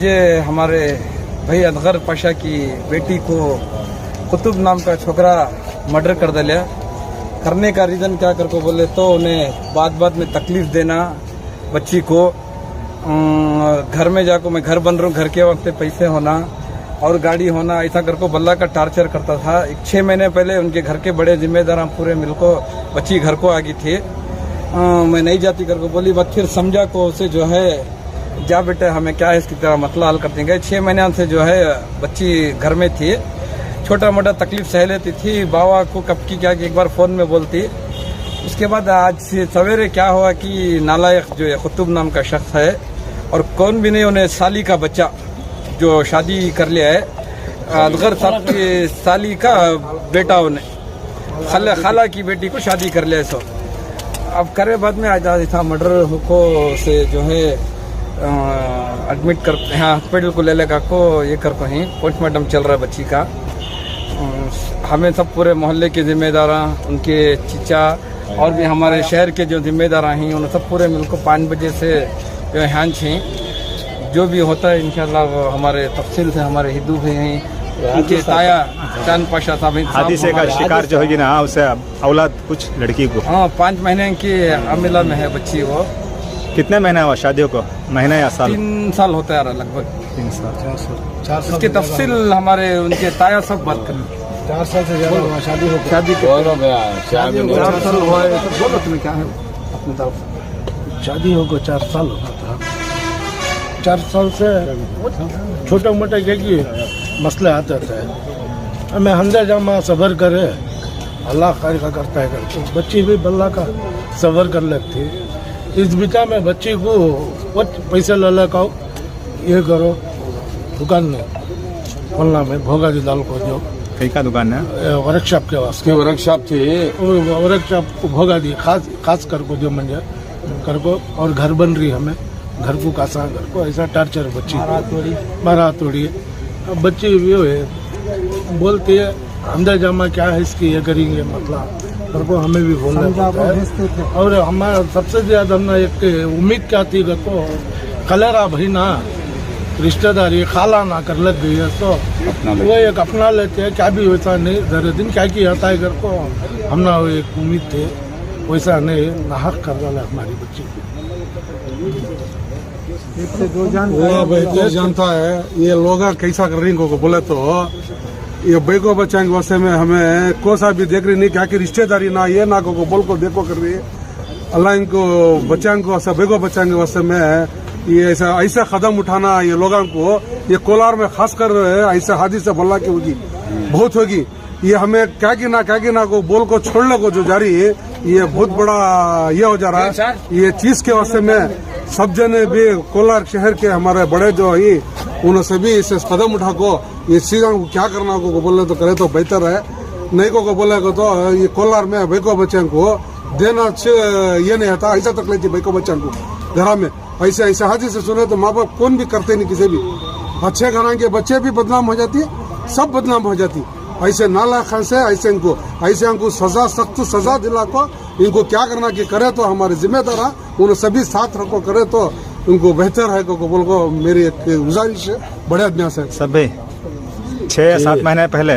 ये हमारे भाई असगर पाशा की बेटी को कुतुब नाम का छोकरा मर्डर कर दिया। करने का रीज़न क्या कर को बोले तो उन्हें बाद में तकलीफ देना बच्ची को। घर में जाकर मैं घर बन रहा हूँ, घर के वक्त पैसे होना और गाड़ी होना, ऐसा कर को बल्ला का टार्चर करता था। 6 महीने पहले उनके घर के बड़े जिम्मेदार पूरे मिलको बच्ची घर को आ गई थी। मैं नहीं जाती कर को बोली, बात फिर समझा को उसे जो है जा बेटे हमें क्या है इसकी तरह मतलब हल करते गए। 6 महीने से जो है बच्ची घर में थी, छोटा मोटा तकलीफ सह लेती थी। बाबा को कब की क्या कि एक बार फ़ोन में बोलती। उसके बाद आज सवेरे क्या हुआ कि नालायक जो है कुतुब नाम का शख्स है और कौन भी नहीं, उन्हें साली का बच्चा जो शादी कर लिया है, असगर साहब की साली का बेटा, उन्हें खाला की बेटी को शादी कर लिया। सो अब करे बाद में आज था मर्डर को से जो है एडमिट कर यहाँ हॉस्पिटल को ले लेगा को ये कर को ही पोस्टमार्टम चल रहा है बच्ची का। हमें सब पूरे मोहल्ले के जिम्मेदार, उनके चीचा और भी हमारे शहर के जो जिम्मेदार हैं उन सब पूरे मिलकर 5 बजे से जो यहाँ हैं। जो भी होता है इंशाल्लाह हमारे तफसील से हमारे हिंदू भी हैं, उनके ताया चांद पाशा साहब हादसे का शिकार जो होगी ना उसे औलाद कुछ लड़की को। हाँ 5 महीने की अमिला में है बच्ची। वो कितने महीने हुआ शादियों को, महीना या साल? 3 साल होता है लगभग 3 साल 4 साल इसके तफसील हमारे उनके ताया सब बात करें। 4 साल से ज्यादा हुआ शादी हो गया। शादी 4 साल हुआ है तो बोलो तुम्हें क्या है अपनी तरफ। शादी हो गया 4 साल होगा था। 4 साल से छोटा मोटा क्या मसले आते थे। हमें हमजा जामा सबर करे, अल्लाह खैर का करता है करके बच्ची भी बल्ला का सबर कर लेती। इस बीचा में बच्ची को पैसे ले लेकर ये करो दुकान में खोलना में भोगा की दाल को जो कई का दुकान है वर्कशॉप के वास्ते वर्कशॉप थी, वर्कशॉप को भोगा दी खास कर को जो मंजे कर को। और घर बन रही हमें घर को कासा घर को ऐसा टार्चर बच्ची मारा तोड़ी। अब बच्ची ये बोलती है अंदर जामा क्या है इसकी ये करेंगे मतलब घर को हमें भी बोलना पड़ता है। और हमारा सबसे ज्यादा हमने एक उम्मीद क्या थी को कलेरा भाई ना रिश्तेदारी खाला ना कर लग गई है तो वो एक अपना लेते हैं। क्या भी वैसा नहीं जरा दिन क्या किया था घर को हमने वो एक उम्मीद थे वैसा नहीं नाहक कर रहा है हमारी बच्ची को। वो जानता है ये लोग कैसा कर रही को बोले तो ये बेको बच्चा के वास्ते में हमें कोसा भी देख रही नहीं क्या कि रिश्तेदारी ना ये ना को बोल को देखो कर रही है। अल्लाह इनको बच्चा को वास्ते बेको बच्चा के वास्ते में ये ऐसा कदम उठाना ये लोगों को ये कोलार में खास कर ऐसा हादिसा बल्ला की होगी बहुत होगी। ये हमें क्या कि ना को बोल को छोड़ने को जो जारी है ये बहुत बड़ा ये हो जा रहा है। ये चीज के वास्ते में सब जने भी कोलार शहर के हमारे बड़े जो है उन्होंने सभी इसे कदम उठा को ये चीजों को क्या करना को बोले तो करे तो बेहतर है। नहीं को बोले को तो ये कोलार में बेको बच्चों को देना ये नहीं आता। ऐसा तक लेती बेको बच्चों को घर में ऐसे हाजिर से सुने तो माँ बाप कौन भी करते नहीं किसी भी अच्छे घर के बच्चे भी बदनाम हो जाती है, सब बदनाम हो जाती। ऐसे नाला खान से ऐसे इनको सजा सख्त सजा दिला को इनको क्या करना कि करे तो हमारे जिम्मेदार है उन्हें सभी साथ रखो करे तो उनको बेहतर है को बोल को मेरी एक गुजारिश है बड़े अभ्यास है। सभी 6 या 7 महीने पहले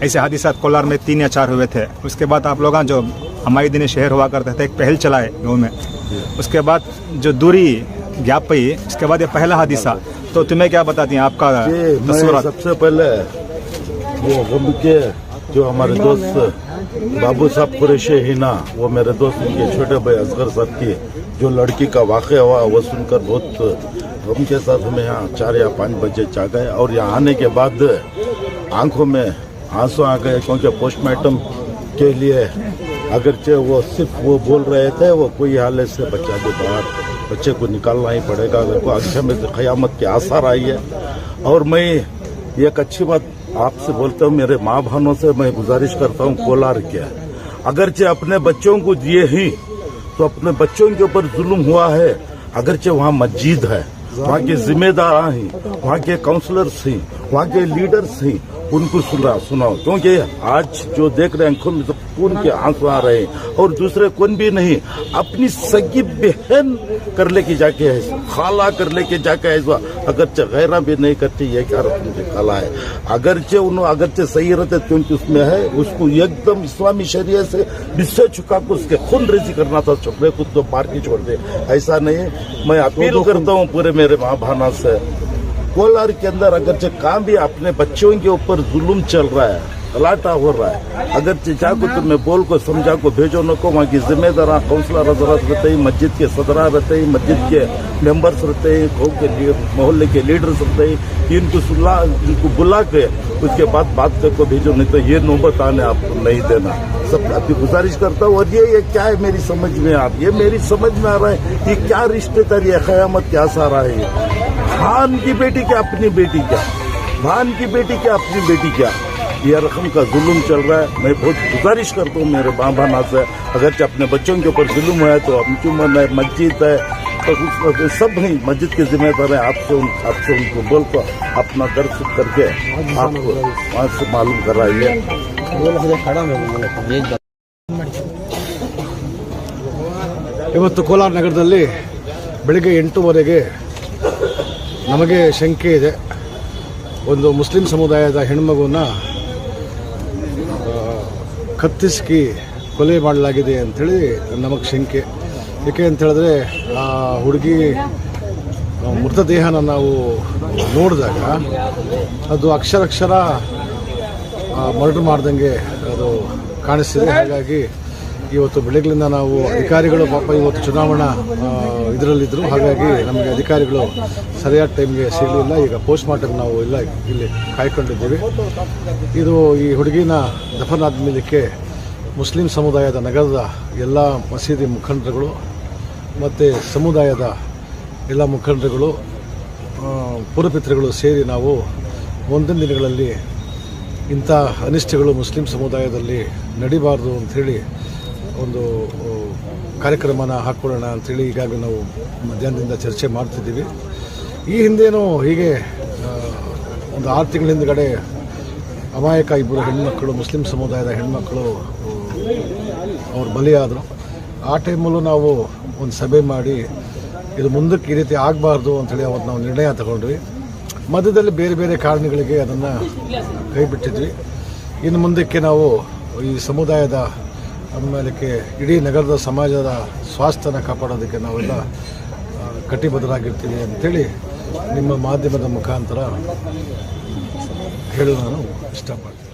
ऐसे हादसा कोलार में 3 या 4 हुए थे। उसके बाद आप लोग जो हमारे दिन शहर हुआ करते थे एक पहल चलाए गाँव में, उसके बाद जो दूरी गैप पाई उसके बाद ये पहला हादसा। तो तुम्हें क्या बताती हैं आपका तस्वीर? सबसे पहले वो गम के जो हमारे दोस्त बाबू साहब कुरैशी ही ना वो मेरे दोस्त उनके छोटे भाई असगर साहब की जो लड़की का वाक़या हुआ वो सुनकर बहुत गम के साथ हमें यहाँ 4 या 5 बजे जा गए। और यहाँ आने के बाद आंखों में आंसू आ गए क्योंकि पोस्टमार्टम के लिए अगरचे वो सिर्फ वो बोल रहे थे वो कोई हालत से बच्चा के बाहर बच्चे को निकालना ही पड़ेगा। अगर को अक्षय में क़यामत के आसार आई है। और मैं एक अच्छी बात आपसे बोलता हूँ, मेरे माँ बहनों से मैं गुजारिश करता हूँ कोलार के अगरचे अपने बच्चों को दिए ही तो अपने बच्चों के ऊपर जुल्म हुआ है। अगरचे वहाँ मस्जिद है, वहाँ के जिम्मेदार हैं, वहाँ के काउंसलर्स हैं, वहाँ के लीडर्स हैं, उनको सुनाओ, क्योंकि आज जो देख रहे हैं आंखों में तो खून के आंसू आ रहे हैं। और दूसरे कौन भी नहीं, अपनी सगी बहन कर लेके जाके है, खाला कर लेके जाके है, अगरचे गैरा भी नहीं करती, ये क्या उनकी खाला है। अगरचे सही रहते क्योंकि उसमें है, उसको एकदम इस्लामी शरीयत से बिस्से छुका को उसके खून रेजी करना था, छोकरे को तो मार के छोड़ दे, ऐसा नहीं। मैं अपील करता हूँ पूरे मेरे माँ भाना से, कोलार के अंदर अगरचे काम भी अपने बच्चों के ऊपर जुल्म चल रहा है, गलाटा हो रहा है, अगर जाको तो मैं बोल को समझा को भेजो न को, वहाँ की जिम्मेदार काउंसलर हजरात रहते हैं, मस्जिद के सदरा रहते हैं, मस्जिद के मेंबर्स रहते हैं, गाँव के मोहल्ले के लीडर्स रहते हैं, इनको बुला के उसके बाद बात करके भेजो, नहीं तो ये नौबत आने आपको नहीं देना। सब आपकी गुजारिश करता हूँ। और ये क्या है मेरी समझ में, आप ये मेरी समझ में आ रहा है, ये क्या रिश्तेदारी है, क़यामत क्या सारा है। भान की बेटी क्या अपनी बेटी क्या, भान की बेटी क्या अपनी बेटी क्या, ये रकम का जुल्म चल रहा है। मैं बहुत गुजारिश करता हूँ मेरे माँ भाना से, अगर अपने बच्चों के ऊपर जुल्म है तो अंजुमन है, मस्जिद है, तो सब नहीं मस्जिद के जिम्मेदार है। आपसे उनको बोल को अपना दर्ज करके आपको वहाँ से मालूम कराइए। ಇವತ್ತು ಕೋಲಾರ ನಗರದಲ್ಲಿ ಬೆಳಗ್ಗೆ 8:30ಗೆ ನಮಗೆ ಶಂಕೆ ಇದೆ, ಒಂದು ಮುಸ್ಲಿಂ ಸಮುದಾಯದ ಹೆಣ್ಮಗುವನ್ನು ಕತ್ತಿಸಿ ಕೊಲೆ ಮಾಡಲಾಗಿದೆ ಅಂಥೇಳಿ ನಮಗೆ ಶಂಕೆ. ಏಕೆ ಅಂತ ಹೇಳಿದ್ರೆ ಆ ಹುಡುಗಿ ಮೃತದೇಹನ ನಾವು ನೋಡಿದಾಗ ಅದು ಅಕ್ಷರ ಮರ್ಡರ್ ಮಾಡ್ದಂಗೆ ಅದು ಕಾಣಿಸ್ತಿದೆ. ಹಾಗಾಗಿ ಇವತ್ತು ಬೆಳಗ್ಗಿನಿಂದ ನಾವು ಅಧಿಕಾರಿಗಳು ಪಾಪ ಇವತ್ತು ಚುನಾವಣಾ ಇದರಲ್ಲಿದ್ದರು, ಹಾಗಾಗಿ ನಮಗೆ ಅಧಿಕಾರಿಗಳು ಸರಿಯಾದ ಟೈಮ್ಗೆ ಸಿಗಲಿಲ್ಲ. ಈಗ ಪೋಸ್ಟ್ ಮಾರ್ಟಮ್ ನಾವು ಇಲ್ಲಿ ಕಾಯ್ಕೊಂಡಿದ್ದೀವಿ. ಇದು ಈ ಹುಡುಗಿನ ದಫನ್ ಆದಮೇಲಕ್ಕೆ ಮುಸ್ಲಿಂ ಸಮುದಾಯದ ನಗರದ ಎಲ್ಲ ಮಸೀದಿ ಮುಖಂಡರುಗಳು ಮತ್ತು ಸಮುದಾಯದ ಎಲ್ಲ ಮುಖಂಡರುಗಳು ಪುರಪಿತೃಗಳು ಸೇರಿ ನಾವು ಮುಂದಿನ ದಿನಗಳಲ್ಲಿ ಇಂಥ ಅನಿಷ್ಟಗಳು ಮುಸ್ಲಿಂ ಸಮುದಾಯದಲ್ಲಿ ನಡಿಬಾರ್ದು ಅಂಥೇಳಿ ಒಂದು ಕಾರ್ಯಕ್ರಮನ ಹಾಕ್ಕೊಳ್ಳೋಣ ಅಂಥೇಳಿ ಈಗಾಗಲೇ ನಾವು ಮಧ್ಯಾಹ್ನದಿಂದ ಚರ್ಚೆ ಮಾಡ್ತಿದ್ದೀವಿ. ಈ ಹಿಂದೇನೂ ಹೀಗೆ ಒಂದು 6 ತಿಂಗಳ ಹಿಂದ್ಗಡೆ ಅಮಾಯಕ ಇಬ್ಬರು ಹೆಣ್ಮಕ್ಕಳು, ಮುಸ್ಲಿಂ ಸಮುದಾಯದ ಹೆಣ್ಮಕ್ಕಳು ಅವರು ಬಲಿಯಾದರು. ಆ ಟೈಮಲ್ಲೂ ನಾವು ಒಂದು ಸಭೆ ಮಾಡಿ ಇದು ಮುಂದಕ್ಕೆ ಈ ರೀತಿ ಆಗಬಾರ್ದು ಅಂಥೇಳಿ ಅವತ್ತು ನಾವು ನಿರ್ಣಯ ತಗೊಂಡ್ವಿ. ಮಧ್ಯದಲ್ಲಿ ಬೇರೆ ಬೇರೆ ಕಾರಣಗಳಿಗೆ ಅದನ್ನು ಕೈ ಬಿಟ್ಟಿದ್ವಿ. ಇನ್ನು ಮುಂದಕ್ಕೆ ನಾವು ಈ ಸಮುದಾಯದ ಆಮೇಲೆ ಇಡೀ ನಗರದ ಸಮಾಜದ ಸ್ವಾಸ್ಥ್ಯನ ಕಾಪಾಡೋದಕ್ಕೆ ನಾವೆಲ್ಲ ಕಟಿಬದ್ಧರಾಗಿರ್ತೀವಿ ಅಂಥೇಳಿ ನಿಮ್ಮ ಮಾಧ್ಯಮದ ಮುಖಾಂತರ ಹೇಳಲು ನಾನು ಇಷ್ಟಪಡ್ತೀನಿ.